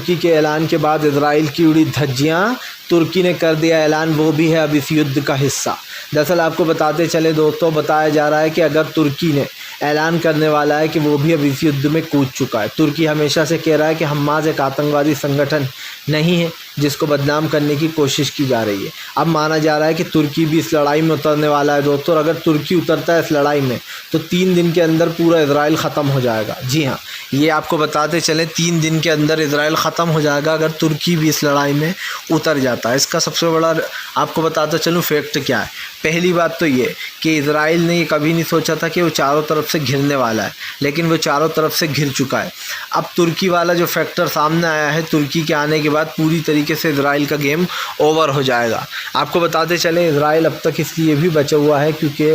तुर्की के ऐलान के बाद इजराइल की उड़ी धज्जियाँ, तुर्की ने कर दिया ऐलान वो भी है अब इस युद्ध का हिस्सा। दरअसल आपको बताते चले दोस्तों, बताया जा रहा है कि अगर तुर्की ने ऐलान करने वाला है कि वो भी अब इस युद्ध में कूद चुका है। तुर्की हमेशा से कह रहा है कि हमास एक आतंकवादी संगठन नहीं है जिसको बदनाम करने की कोशिश की जा रही है। अब माना जा रहा है कि तुर्की भी इस लड़ाई में उतरने वाला है दोस्तों, और अगर तुर्की उतरता है इस लड़ाई में तो 3 दिन के अंदर पूरा इजराइल ख़त्म हो जाएगा। जी हाँ, ये आपको बताते चलें 3 दिन के अंदर इजराइल ख़त्म हो जाएगा अगर तुर्की भी इस लड़ाई में उतर जाता है। इसका सबसे बड़ा आपको बताता चलूँ फैक्ट क्या है। पहली बात तो ये कि इजराइल ने ये कभी नहीं सोचा था कि वो चारों तरफ से घिरने वाला है, लेकिन वो चारों तरफ से घिर चुका है। अब तुर्की वाला जो फैक्टर सामने आया है, तुर्की के आने के बाद पूरी तरीके से इजराइल का गेम ओवर हो जाएगा। आपको बताते चले इजराइल अब तक इसलिए भी बचा हुआ है क्योंकि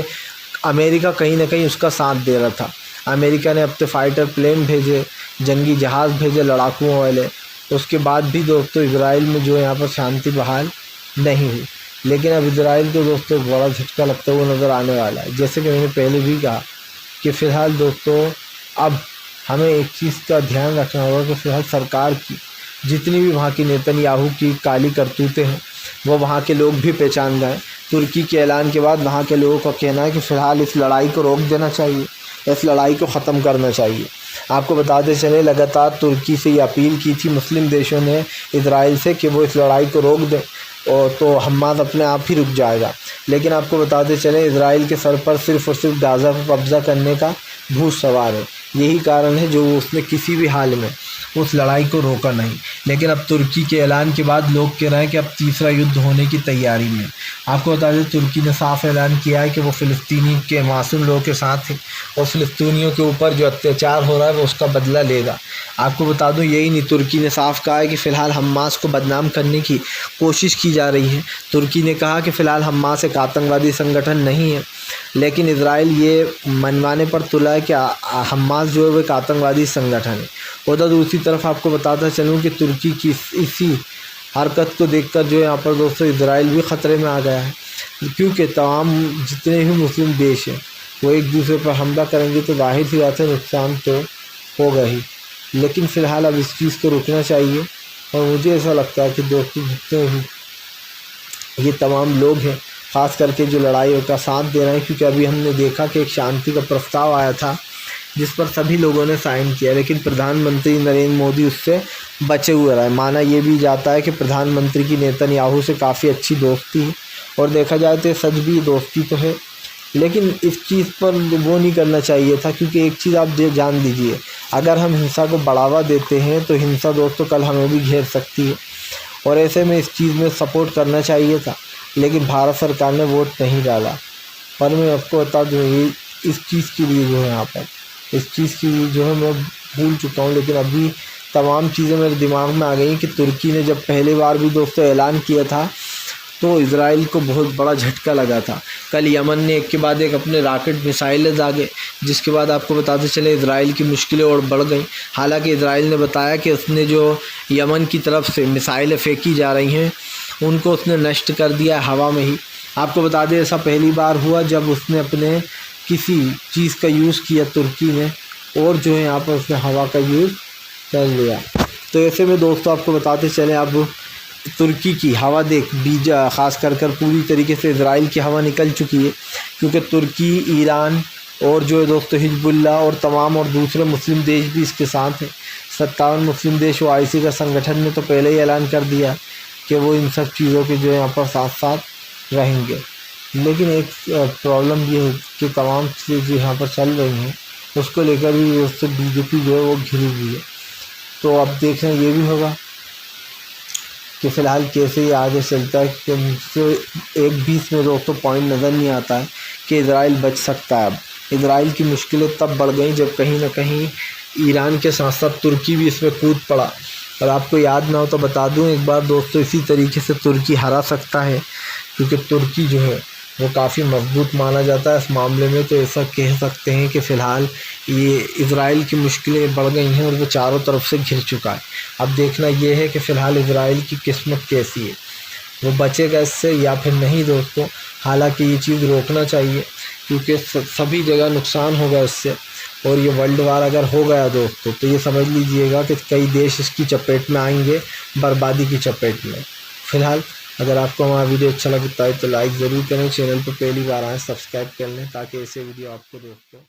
अमेरिका कहीं ना कहीं उसका साथ दे रहा था। अमेरिका ने अब तो फाइटर प्लेन भेजे, जंगी जहाज़ भेजे लड़ाकुओं वाले। उसके बाद भी दोस्तों इजराइल में जो यहाँ पर शांति बहाल नहीं हुई। लेकिन अब इजराइल को दोस्तों एक बड़ा झटका लगता हुआ नज़र आने वाला है। जैसे कि मैंने पहले भी कहा कि फ़िलहाल दोस्तों अब हमें एक चीज़ का ध्यान रखना होगा कि फ़िलहाल सरकार की जितनी भी वहाँ की नेतन्याहू की काली करतूतें हैं वो वहाँ के लोग भी पहचान गए। तुर्की के ऐलान के बाद वहाँ के लोगों का कहना है कि फ़िलहाल इस लड़ाई को रोक देना चाहिए, इस लड़ाई को ख़त्म करना चाहिए। आपको बताते चले लगातार तुर्की से ये अपील की थी मुस्लिम देशों ने इजराइल से कि वो इस लड़ाई को रोक दें और तो हमास अपने आप ही रुक जाएगा। लेकिन आपको बताते चले इजराइल के सर पर सिर्फ़ और सिर्फ गाज़ा पर कब्ज़ा करने का भूत सवार है। यही कारण है जो उसने किसी भी हाल में उस लड़ाई को रोका नहीं। लेकिन अब तुर्की के ऐलान के बाद लोग कह रहे हैं कि अब तीसरा युद्ध होने की तैयारी में। आपको बता दें तुर्की ने साफ ऐलान किया है कि वो फ़िलिस्तीनी के मासूम लोगों के साथ है और फ़िलिस्तीनियों के ऊपर जो अत्याचार हो रहा है वो उसका बदला लेगा। आपको बता दूं यही नहीं, तुर्की ने साफ कहा है कि फ़िलहाल हमास को बदनाम करने की कोशिश की जा रही है। तुर्की ने कहा कि फ़िलहाल हमास एक आतंकवादी संगठन नहीं है, लेकिन इजराइल ये मनवाने पर तुला है कि हमास जो है वो एक आतंकवादी संगठन है। उधर दूसरी तरफ आपको बताता चलूँ कि तुर्की की इसी हरकत को देखकर जो यहाँ पर दोस्तों इजराइल भी ख़तरे में आ गया है, क्योंकि तमाम जितने भी मुस्लिम देश हैं वो एक दूसरे पर हमला करेंगे तो जाहिर सी बात है नुकसान तो होगा ही। लेकिन फ़िलहाल अब इस चीज़ को रुकना चाहिए। और मुझे ऐसा लगता है कि दोस्तों जितने भी ये तमाम लोग हैं ख़ास करके जो लड़ाई का साथ दे रहे हैं, क्योंकि अभी हमने देखा कि एक शांति का प्रस्ताव आया था जिस पर सभी लोगों ने साइन किया, लेकिन प्रधानमंत्री नरेंद्र मोदी उससे बचे हुए रहे। माना ये भी जाता है कि प्रधानमंत्री की नेतन्याहू से काफ़ी अच्छी दोस्ती है, और देखा जाए तो सच भी दोस्ती तो है, लेकिन इस चीज़ पर वो नहीं करना चाहिए था। क्योंकि एक चीज़ आप जान दीजिए, अगर हम हिंसा को बढ़ावा देते हैं तो हिंसा दोस्तों कल हमें भी घेर सकती है, और ऐसे में इस चीज़ में सपोर्ट करना चाहिए था। लेकिन भारत सरकार ने वोट नहीं डाला। पर मैं आपको बता दूँ ये इस चीज़ के लिए जो है यहाँ पर इस चीज़ की जो है मैं भूल चुका हूँ, लेकिन अभी तमाम चीज़ें मेरे दिमाग में आ गई कि तुर्की ने जब पहली बार भी दोस्तों ऐलान किया था तो इजराइल को बहुत बड़ा झटका लगा था। कल यमन ने एक के बाद एक अपने रॉकेट मिसाइलें दागे, जिसके बाद आपको बताते चले इजराइल की मुश्किलें और बढ़ गई। हालांकि इजराइल ने बताया कि उसने जो यमन की तरफ से मिसाइलें फेंकी जा रही हैं उनको उसने नष्ट कर दिया हवा में ही। आपको बता दें ऐसा पहली बार हुआ जब उसने अपने किसी चीज़ का यूज़ किया तुर्की ने, और जो है यहाँ पर उसने हवा का यूज़ कर लिया। तो ऐसे में दोस्तों आपको बताते चलें अब तुर्की की हवा देख बीजा ख़ास कर पूरी तरीके से इजराइल की हवा निकल चुकी है, क्योंकि तुर्की, ईरान और जो है दोस्तों हिजबुल्लाह और तमाम और दूसरे मुस्लिम देश भी इसके साथ हैं। 57 मुस्लिम देश OIC का संगठन ने तो पहले ही ऐलान कर दिया कि वो इन सब चीज़ों के जो है यहाँ पर साथ साथ रहेंगे। लेकिन एक प्रॉब्लम ये है कि तमाम चीज़ें जो यहाँ पर चल रही हैं उसको लेकर भी दोस्तों BJP जो है वो घिरी हुई है। तो अब देखना ये भी होगा कि फ़िलहाल कैसे ये आगे चलता है, कि मुझसे एक भी इसमें दोस्तों पॉइंट नज़र नहीं आता है कि इजराइल बच सकता है। अब इजराइल की मुश्किलें तब बढ़ गई जब कहीं ना कहीं ईरान के साथ साथ तुर्की भी इसमें कूद पड़ा। और आपको याद ना हो तो बता दूं एक बार दोस्तों, इसी तरीके से तुर्की हरा सकता है, क्योंकि तुर्की जो है वो काफ़ी मजबूत माना जाता है इस मामले में। तो ऐसा कह सकते हैं कि फ़िलहाल ये इजराइल की मुश्किलें बढ़ गई हैं और वो चारों तरफ से घिर चुका है। अब देखना ये है कि फ़िलहाल इजराइल की किस्मत कैसी है, वो बचेगा इससे या फिर नहीं दोस्तों। हालांकि ये चीज़ रोकना चाहिए क्योंकि सभी जगह नुकसान होगा इससे, और ये वर्ल्ड वार अगर हो गया दोस्तों तो ये समझ लीजिएगा कि कई देश इसकी चपेट में आएंगे, बर्बादी की चपेट में। फ़िलहाल अगर आपको हमारा वीडियो अच्छा लगता है तो लाइक ज़रूर करें, चैनल पर पहली बार आए सब्सक्राइब कर लें ताकि ऐसे वीडियो आपको दोस्तों